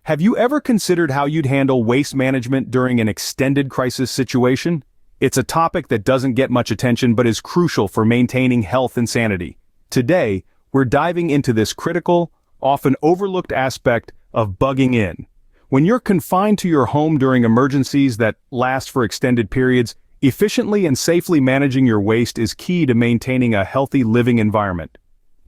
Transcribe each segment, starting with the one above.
Have you ever considered how you'd handle waste management during an extended crisis situation? It's a topic that doesn't get much attention but is crucial for maintaining health and sanity. Today, we're diving into this critical, often overlooked aspect of bugging in. When you're confined to your home during emergencies that last for extended periods, efficiently and safely managing your waste is key to maintaining a healthy living environment.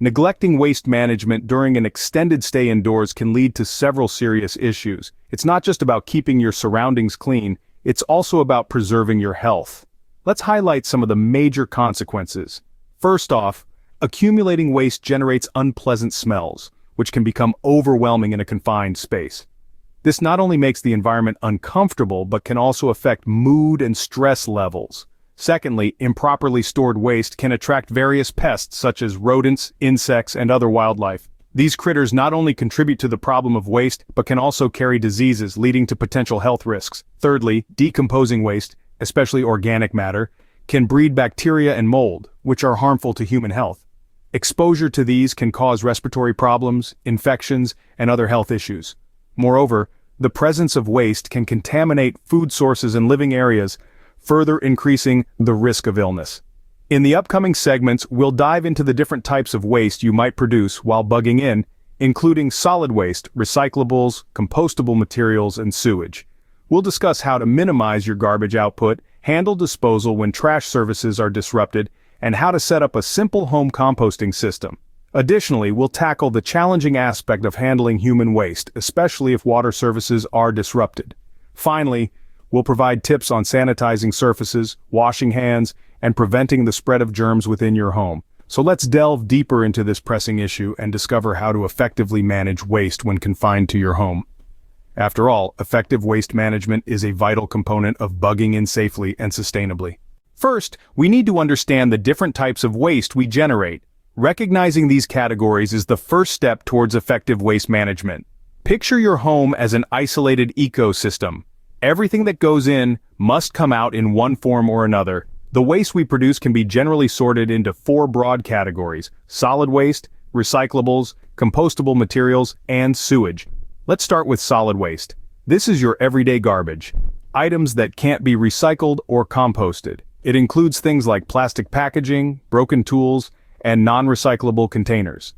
Neglecting waste management during an extended stay indoors can lead to several serious issues. It's not just about keeping your surroundings clean, it's also about preserving your health. Let's highlight some of the major consequences. First off, accumulating waste generates unpleasant smells, which can become overwhelming in a confined space. This not only makes the environment uncomfortable, but can also affect mood and stress levels. Secondly, improperly stored waste can attract various pests such as rodents, insects, and other wildlife. These critters not only contribute to the problem of waste, but can also carry diseases leading to potential health risks. Thirdly, decomposing waste, especially organic matter, can breed bacteria and mold, which are harmful to human health. Exposure to these can cause respiratory problems, infections, and other health issues. Moreover, the presence of waste can contaminate food sources and living areas, further increasing the risk of illness. In the upcoming segments, we'll dive into the different types of waste you might produce while bugging in, including solid waste, recyclables, compostable materials, and sewage. We'll discuss how to minimize your garbage output, handle disposal when trash services are disrupted, and how to set up a simple home composting system. Additionally, we'll tackle the challenging aspect of handling human waste, especially if water services are disrupted. Finally, we'll provide tips on sanitizing surfaces, washing hands, and preventing the spread of germs within your home. So let's delve deeper into this pressing issue and discover how to effectively manage waste when confined to your home. After all, effective waste management is a vital component of bugging in safely and sustainably. First, we need to understand the different types of waste we generate. Recognizing these categories is the first step towards effective waste management. Picture your home as an isolated ecosystem. Everything that goes in must come out in one form or another. The waste we produce can be generally sorted into four broad categories: solid waste, recyclables, compostable materials, and sewage. Let's start with solid waste. This is your everyday garbage, items that can't be recycled or composted. It includes things like plastic packaging, broken tools, and non-recyclable containers.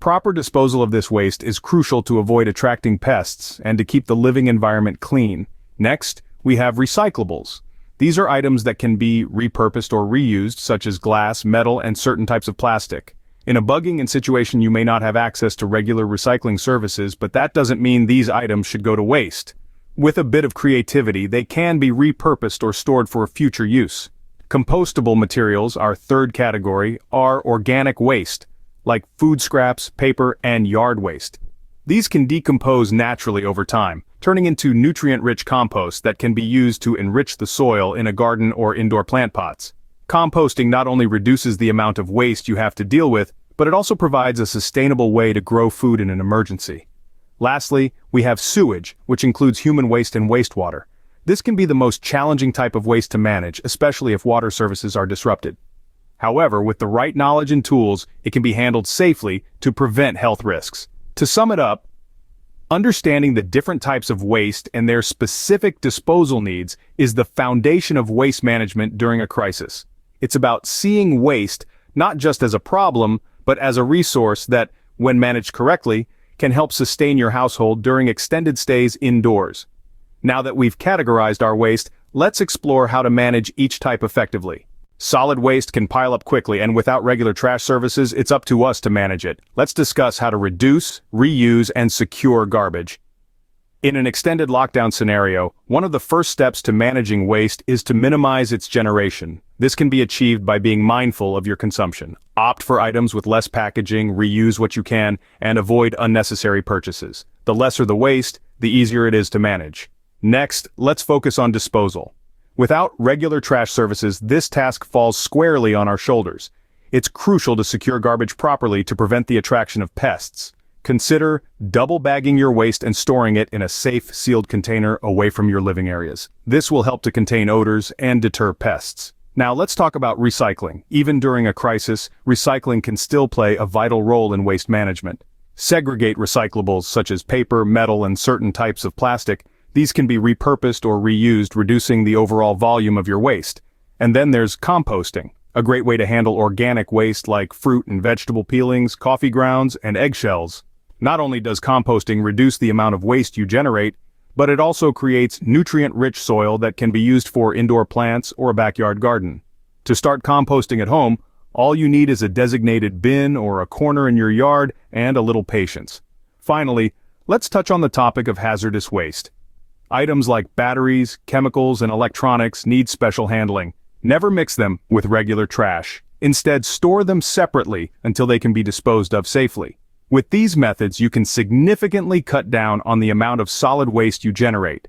Proper disposal of this waste is crucial to avoid attracting pests and to keep the living environment clean. Next, we have recyclables. These are items that can be repurposed or reused, such as glass, metal, and certain types of plastic. In a bugging-in situation, you may not have access to regular recycling services, but that doesn't mean these items should go to waste. With a bit of creativity, they can be repurposed or stored for future use. Compostable materials, our third category, are organic waste, like food scraps, paper, and yard waste. These can decompose naturally over time, turning into nutrient-rich compost that can be used to enrich the soil in a garden or indoor plant pots. Composting not only reduces the amount of waste you have to deal with, but it also provides a sustainable way to grow food in an emergency. Lastly, we have sewage, which includes human waste and wastewater. This can be the most challenging type of waste to manage, especially if water services are disrupted. However, with the right knowledge and tools, it can be handled safely to prevent health risks. To sum it up, understanding the different types of waste and their specific disposal needs is the foundation of waste management during a crisis. It's about seeing waste not just as a problem, but as a resource that, when managed correctly, can help sustain your household during extended stays indoors. Now that we've categorized our waste, let's explore how to manage each type effectively. Solid waste can pile up quickly, and without regular trash services, it's up to us to manage it. Let's discuss how to reduce, reuse, and secure garbage. In an extended lockdown scenario, one of the first steps to managing waste is to minimize its generation. This can be achieved by being mindful of your consumption. Opt for items with less packaging, reuse what you can, and avoid unnecessary purchases. The lesser the waste, the easier it is to manage. Next, let's focus on disposal. Without regular trash services, this task falls squarely on our shoulders. It's crucial to secure garbage properly to prevent the attraction of pests. Consider double bagging your waste and storing it in a safe, sealed container away from your living areas. This will help to contain odors and deter pests. Now let's talk about recycling. Even during a crisis, recycling can still play a vital role in waste management. Segregate recyclables such as paper, metal, and certain types of plastic. These can be repurposed or reused, reducing the overall volume of your waste. And then there's composting, a great way to handle organic waste like fruit and vegetable peelings, coffee grounds, and eggshells. Not only does composting reduce the amount of waste you generate, but it also creates nutrient-rich soil that can be used for indoor plants or a backyard garden. To start composting at home, all you need is a designated bin or a corner in your yard and a little patience. Finally, let's touch on the topic of hazardous waste. Items like batteries, chemicals, and electronics need special handling. Never mix them with regular trash. Instead, store them separately until they can be disposed of safely. With these methods, you can significantly cut down on the amount of solid waste you generate.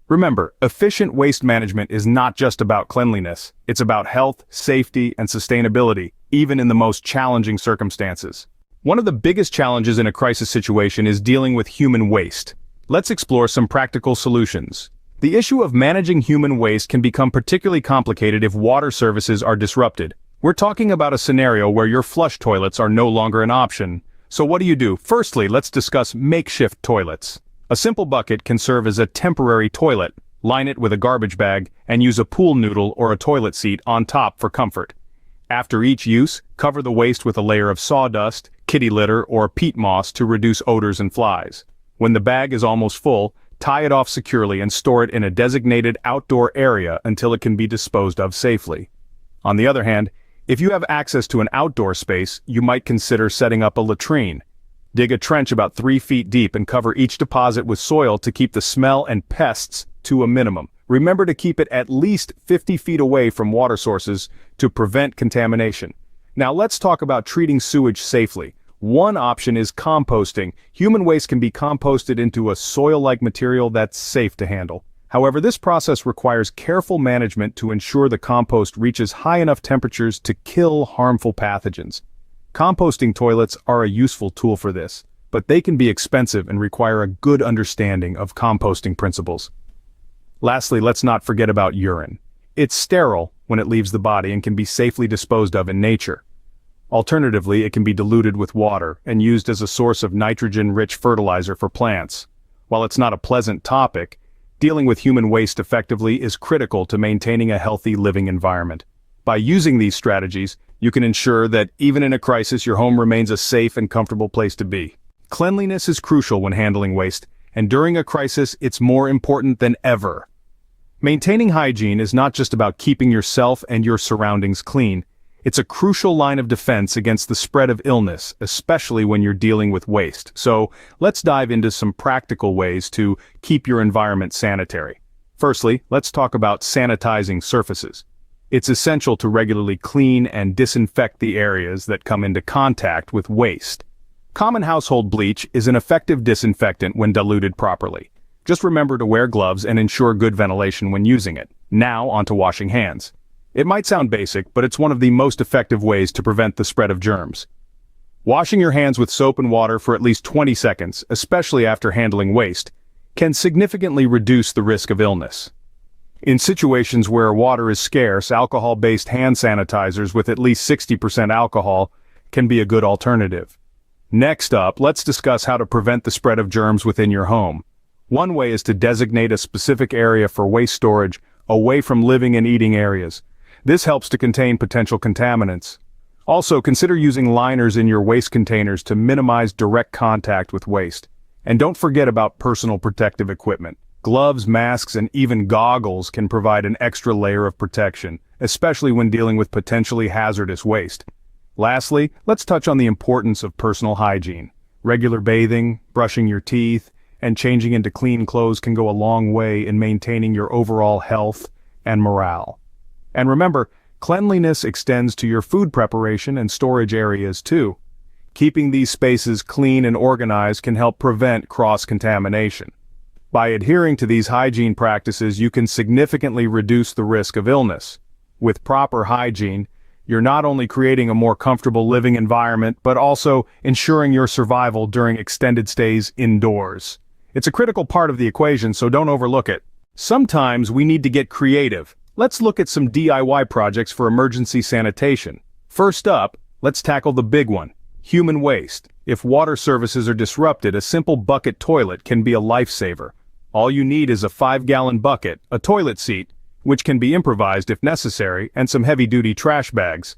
Remember, efficient waste management is not just about cleanliness. It's about health, safety, and sustainability, even in the most challenging circumstances. One of the biggest challenges in a crisis situation is dealing with human waste. Let's explore some practical solutions. The issue of managing human waste can become particularly complicated if water services are disrupted. We're talking about a scenario where your flush toilets are no longer an option. So what do you do? Firstly, let's discuss makeshift toilets. A simple bucket can serve as a temporary toilet. Line it with a garbage bag and use a pool noodle or a toilet seat on top for comfort. After each use, cover the waste with a layer of sawdust, kitty litter, or peat moss to reduce odors and flies. When the bag is almost full, tie it off securely and store it in a designated outdoor area until it can be disposed of safely. On the other hand, if you have access to an outdoor space, you might consider setting up a latrine. Dig a trench about 3 feet deep and cover each deposit with soil to keep the smell and pests to a minimum. Remember to keep it at least 50 feet away from water sources to prevent contamination. Now let's talk about treating sewage safely. One option is composting. Human waste can be composted into a soil-like material that's safe to handle. However, this process requires careful management to ensure the compost reaches high enough temperatures to kill harmful pathogens. Composting toilets are a useful tool for this, but they can be expensive and require a good understanding of composting principles. Lastly, let's not forget about urine. It's sterile when it leaves the body and can be safely disposed of in nature. Alternatively, it can be diluted with water and used as a source of nitrogen-rich fertilizer for plants. While it's not a pleasant topic, dealing with human waste effectively is critical to maintaining a healthy living environment. By using these strategies, you can ensure that even in a crisis, your home remains a safe and comfortable place to be. Cleanliness is crucial when handling waste, and during a crisis, it's more important than ever. Maintaining hygiene is not just about keeping yourself and your surroundings clean. It's a crucial line of defense against the spread of illness, especially when you're dealing with waste. So, let's dive into some practical ways to keep your environment sanitary. Firstly, let's talk about sanitizing surfaces. It's essential to regularly clean and disinfect the areas that come into contact with waste. Common household bleach is an effective disinfectant when diluted properly. Just remember to wear gloves and ensure good ventilation when using it. Now, onto washing hands. It might sound basic, but it's one of the most effective ways to prevent the spread of germs. Washing your hands with soap and water for at least 20 seconds, especially after handling waste, can significantly reduce the risk of illness. In situations where water is scarce, alcohol-based hand sanitizers with at least 60% alcohol can be a good alternative. Next up, let's discuss how to prevent the spread of germs within your home. One way is to designate a specific area for waste storage away from living and eating areas. This helps to contain potential contaminants. Also, consider using liners in your waste containers to minimize direct contact with waste. And don't forget about personal protective equipment. Gloves, masks, and even goggles can provide an extra layer of protection, especially when dealing with potentially hazardous waste. Lastly, let's touch on the importance of personal hygiene. Regular bathing, brushing your teeth, and changing into clean clothes can go a long way in maintaining your overall health and morale. And remember, cleanliness extends to your food preparation and storage areas too. Keeping these spaces clean and organized can help prevent cross-contamination. By adhering to these hygiene practices, you can significantly reduce the risk of illness. With proper hygiene, you're not only creating a more comfortable living environment, but also ensuring your survival during extended stays indoors. It's a critical part of the equation, so don't overlook it. Sometimes we need to get creative. Let's look at some DIY projects for emergency sanitation. First up, let's tackle the big one, human waste. If water services are disrupted, a simple bucket toilet can be a lifesaver. All you need is a 5-gallon bucket, a toilet seat, which can be improvised if necessary, and some heavy-duty trash bags.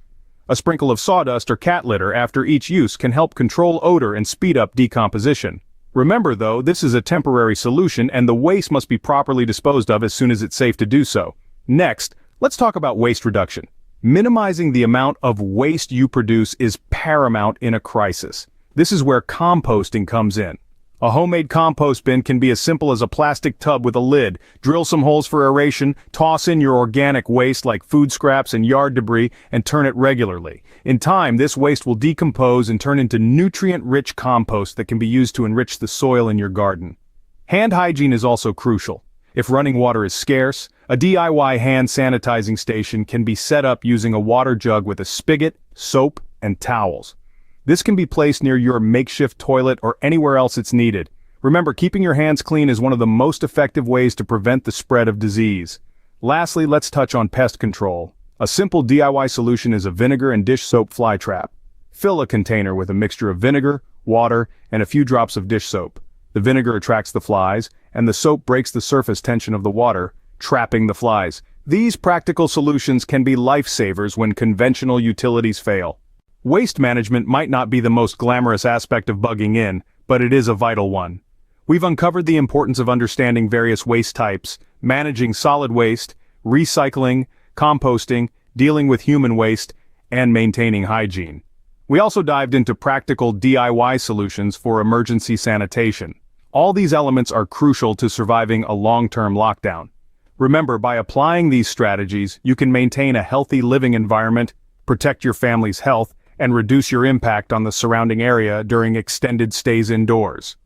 A sprinkle of sawdust or cat litter after each use can help control odor and speed up decomposition. Remember though, this is a temporary solution and the waste must be properly disposed of as soon as it's safe to do so. Next, let's talk about waste reduction. Minimizing the amount of waste you produce is paramount in a crisis. This is where composting comes in. A homemade compost bin can be as simple as a plastic tub with a lid. Drill some holes for aeration, toss in your organic waste like food scraps and yard debris, and turn it regularly. In time, this waste will decompose and turn into nutrient-rich compost that can be used to enrich the soil in your garden. Hand hygiene is also crucial. If running water is scarce, a DIY hand sanitizing station can be set up using a water jug with a spigot, soap, and towels. This can be placed near your makeshift toilet or anywhere else it's needed. Remember, keeping your hands clean is one of the most effective ways to prevent the spread of disease. Lastly, let's touch on pest control. A simple DIY solution is a vinegar and dish soap fly trap. Fill a container with a mixture of vinegar, water, and a few drops of dish soap. The vinegar attracts the flies, and the soap breaks the surface tension of the water, trapping the flies. These practical solutions can be lifesavers when conventional utilities fail. Waste management might not be the most glamorous aspect of bugging in, but it is a vital one. We've uncovered the importance of understanding various waste types, managing solid waste, recycling, composting, dealing with human waste, and maintaining hygiene. We also dived into practical DIY solutions for emergency sanitation. All these elements are crucial to surviving a long-term lockdown. Remember, by applying these strategies, you can maintain a healthy living environment, protect your family's health, and reduce your impact on the surrounding area during extended stays indoors.